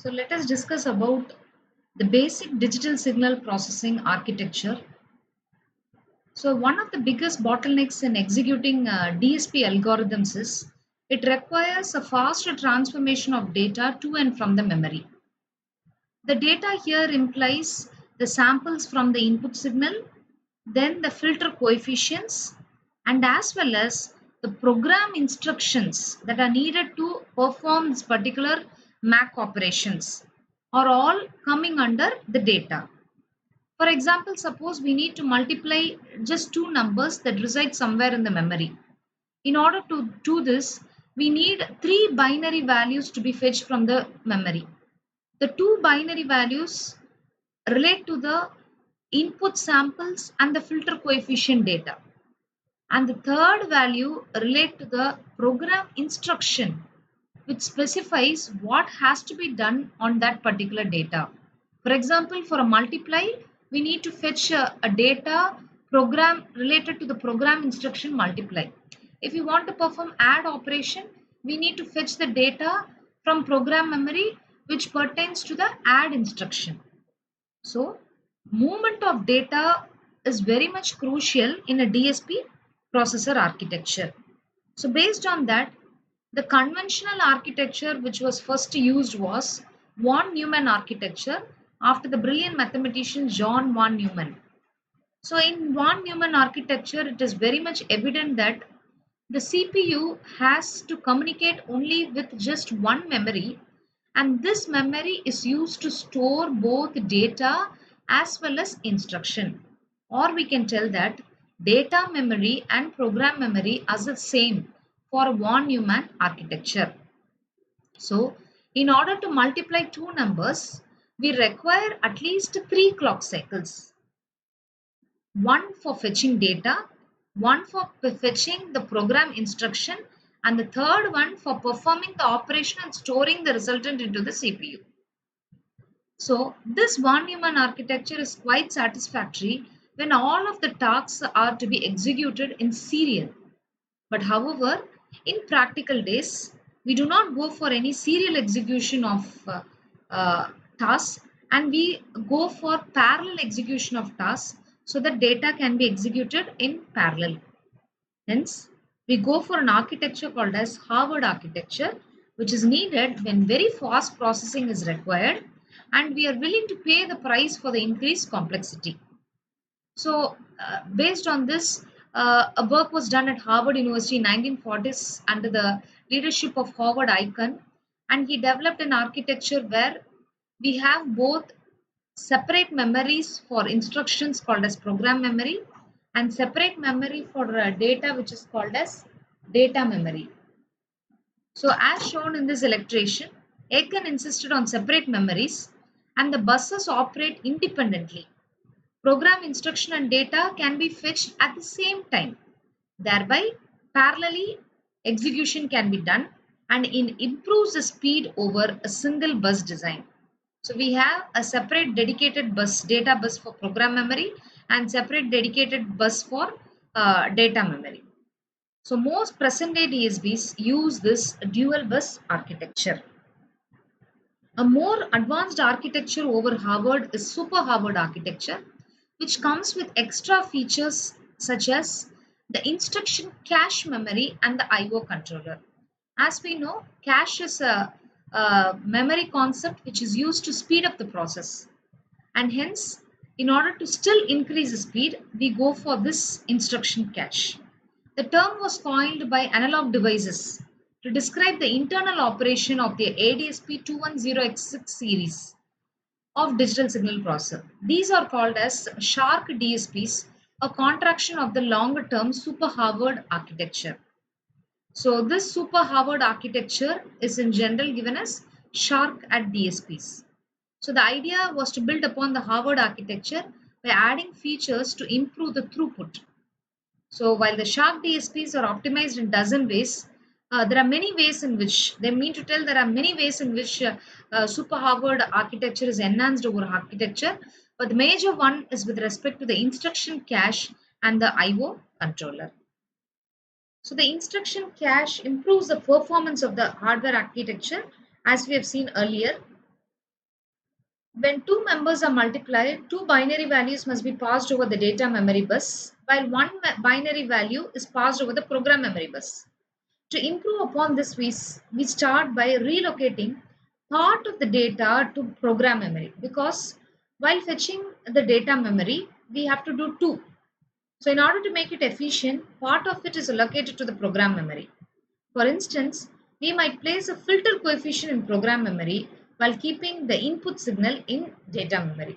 So let us discuss about the basic digital signal processing architecture. So one of the biggest bottlenecks in executing DSP algorithms is it requires a faster transformation of data to and from the memory. The data here implies the samples from the input signal, then the filter coefficients, and as well as the program instructions that are needed to perform this particular MAC operations are all coming under the data. For example, suppose we need to multiply just two numbers that reside somewhere in the memory. In order to do this, we need three binary values to be fetched from the memory. The two binary values relate to the input samples and the filter coefficient data. And the third value relate to the program instruction which specifies what has to be done on that particular data. For example, for a multiply, we need to fetch a data program related to the program instruction multiply. If you want to perform add operation, we need to fetch the data from program memory which pertains to the add instruction. So, movement of data is very much crucial in a DSP processor architecture. So, based on that, the conventional architecture which was first used was von Neumann architecture after the brilliant mathematician John von Neumann. So, in von Neumann architecture, it is very much evident that the CPU has to communicate only with just one memory, and this memory is used to store both data as well as instruction. Or we can tell that data memory and program memory are the same for von Neumann architecture. So, in order to multiply two numbers, we require at least three clock cycles. One for fetching data, one for fetching the program instruction, and the third one for performing the operation and storing the resultant into the CPU. So this von Neumann architecture is quite satisfactory when all of the tasks are to be executed in serial. But however, in practical days, we do not go for any serial execution of tasks, and we go for parallel execution of tasks so that data can be executed in parallel. Hence, we go for an architecture called as Harvard architecture, which is needed when very fast processing is required and we are willing to pay the price for the increased complexity. So, based on this, a work was done at Harvard University in 1940s under the leadership of Howard Aiken, and he developed an architecture where we have both separate memories for instructions called as program memory and separate memory for data which is called as data memory. So, as shown in this illustration, Aiken insisted on separate memories and the buses operate independently. Program instruction and data can be fetched at the same time. Thereby, parallelly execution can be done and it improves the speed over a single bus design. So we have a separate dedicated bus, data bus for program memory and separate dedicated bus for data memory. So most present day DSPs use this dual bus architecture. A more advanced architecture over Harvard is Super Harvard architecture, which comes with extra features such as the instruction cache memory and the IO controller. As we know, cache is a memory concept which is used to speed up the process. And hence, in order to still increase the speed, we go for this instruction cache. The term was coined by Analog Devices to describe the internal operation of the ADSP210X6 series of digital signal processor. These are called as SHARC DSPs, a contraction of the longer term Super Harvard architecture. So this Super Harvard architecture is in general given as SHARC at DSPs. So the idea was to build upon the Harvard architecture by adding features to improve the throughput. So while the SHARC DSPs are optimized in dozen ways, there are many ways in which they mean to tell there are many ways in which Super Harvard architecture is enhanced over architecture, but the major one is with respect to the instruction cache and the IO controller. So the instruction cache improves the performance of the hardware architecture as we have seen earlier. When two numbers are multiplied, two binary values must be passed over the data memory bus, while one binary value is passed over the program memory bus. To improve upon this, we start by relocating part of the data to program memory, because while fetching the data memory, we have to do two. So in order to make it efficient, part of it is allocated to the program memory. For instance, we might place a filter coefficient in program memory while keeping the input signal in data memory.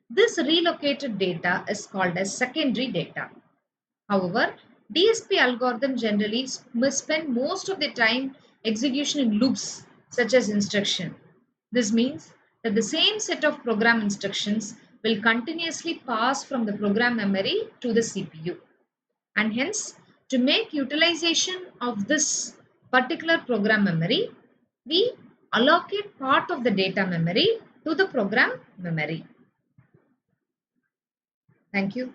This relocated data is called as secondary data. However, DSP algorithm generally spend most of their time execution in loops such as instruction. This means that the same set of program instructions will continuously pass from the program memory to the CPU. And hence, to make utilization of this particular program memory, we allocate part of the data memory to the program memory. Thank you.